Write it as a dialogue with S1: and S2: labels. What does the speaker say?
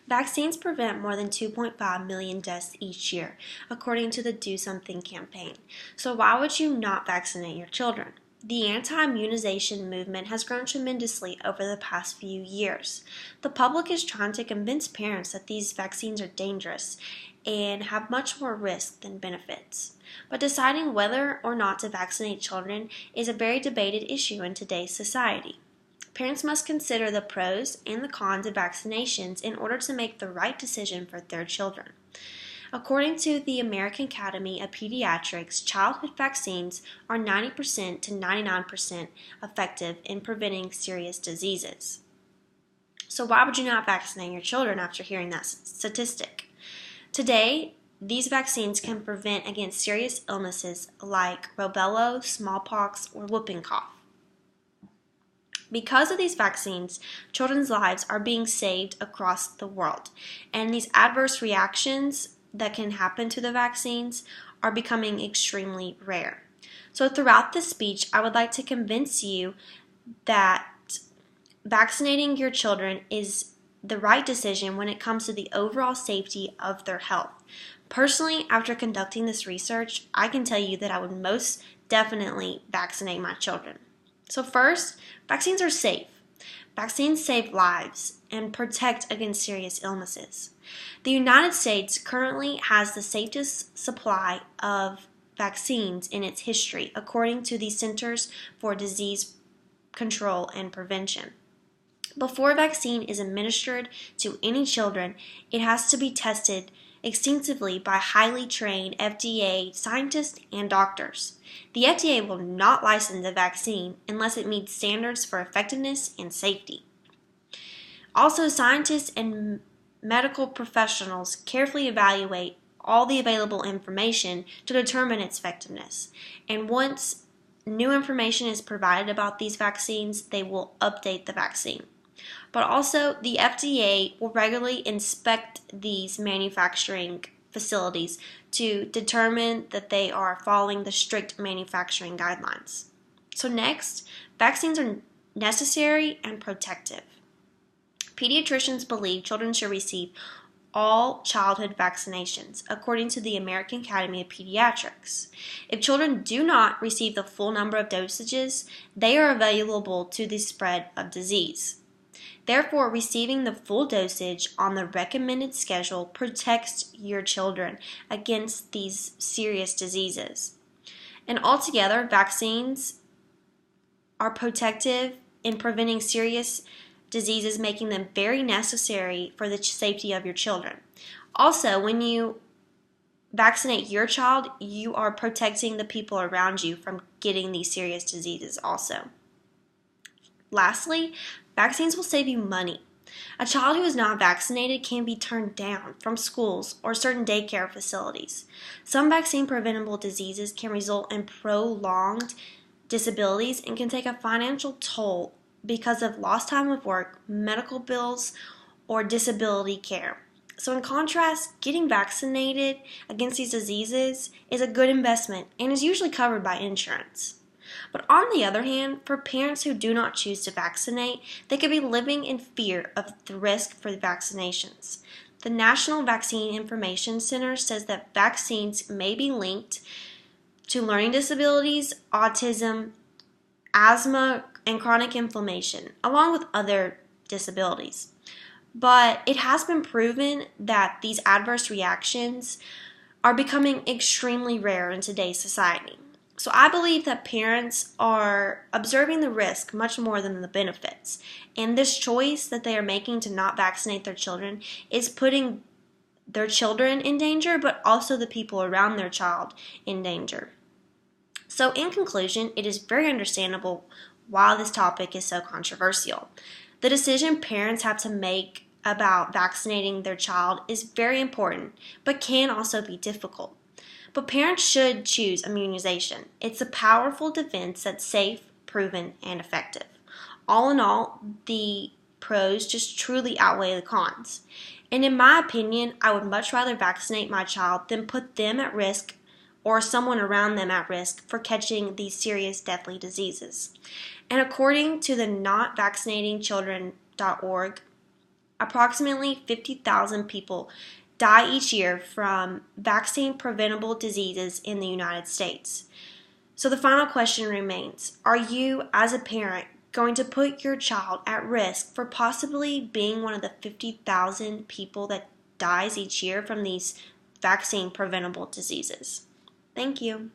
S1: Vaccines prevent more than 2.5 million deaths each year, according to the Do Something campaign. So why would you not vaccinate your children? The anti-immunization movement has grown tremendously over the past few years. The public is trying to convince parents that these vaccines are dangerous and have much more risk than benefits. But deciding whether or not to vaccinate children is a very debated issue in today's society. Parents must consider the pros and the cons of vaccinations in order to make the right decision for their children. According to the American Academy of Pediatrics, childhood vaccines are 90% to 99% effective in preventing serious diseases. So why would you not vaccinate your children after hearing that statistic? Today, these vaccines can prevent against serious illnesses like rubella, smallpox, or whooping cough. Because of these vaccines, children's lives are being saved across the world, and these adverse reactions that can happen to the vaccines are becoming extremely rare. So throughout this speech, I would like to convince you that vaccinating your children is the right decision when it comes to the overall safety of their health. Personally, after conducting this research, I can tell you that I would most definitely vaccinate my children. So first, vaccines are safe. Vaccines save lives and protect against serious illnesses. The United States currently has the safest supply of vaccines in its history, according to the Centers for Disease Control and Prevention. Before a vaccine is administered to any children, it has to be tested extensively by highly trained FDA scientists and doctors. The FDA will not license a vaccine unless it meets standards for effectiveness and safety. Also, scientists and medical professionals carefully evaluate all the available information to determine its effectiveness. And once new information is provided about these vaccines, they will update the vaccine. But also, the FDA will regularly inspect these manufacturing facilities to determine that they are following the strict manufacturing guidelines. So next, vaccines are necessary and protective. Pediatricians believe children should receive all childhood vaccinations, according to the American Academy of Pediatrics. If children do not receive the full number of dosages, they are available to the spread of disease. Therefore, receiving the full dosage on the recommended schedule protects your children against these serious diseases. And altogether, vaccines are protective in preventing serious diseases, making them very necessary for the safety of your children. Also, when you vaccinate your child, you are protecting the people around you from getting these serious diseases also. Lastly, vaccines will save you money. A child who is not vaccinated can be turned down from schools or certain daycare facilities. Some vaccine-preventable diseases can result in prolonged disabilities and can take a financial toll because of lost time of work, medical bills, or disability care. So in contrast, getting vaccinated against these diseases is a good investment and is usually covered by insurance. But on the other hand, for parents who do not choose to vaccinate, they could be living in fear of the risk for the vaccinations. The National Vaccine Information Center says that vaccines may be linked to learning disabilities, autism, asthma, and chronic inflammation, along with other disabilities. But it has been proven that these adverse reactions are becoming extremely rare in today's society. So I believe that parents are observing the risk much more than the benefits. And this choice that they are making to not vaccinate their children is putting their children in danger, but also the people around their child in danger. So in conclusion, it is very understandable why this topic is so controversial. The decision parents have to make about vaccinating their child is very important, but can also be difficult. But parents should choose immunization. It's a powerful defense that's safe, proven, and effective. All in all, the pros just truly outweigh the cons. And in my opinion, I would much rather vaccinate my child than put them at risk or someone around them at risk for catching these serious deadly diseases. And according to the NotVaccinatingChildren.org, Approximately 50,000 people die each year from vaccine preventable diseases in the United States. So the final question remains, are you, as a parent, going to put your child at risk for possibly being one of the 50,000 people that dies each year from these vaccine preventable diseases? Thank you.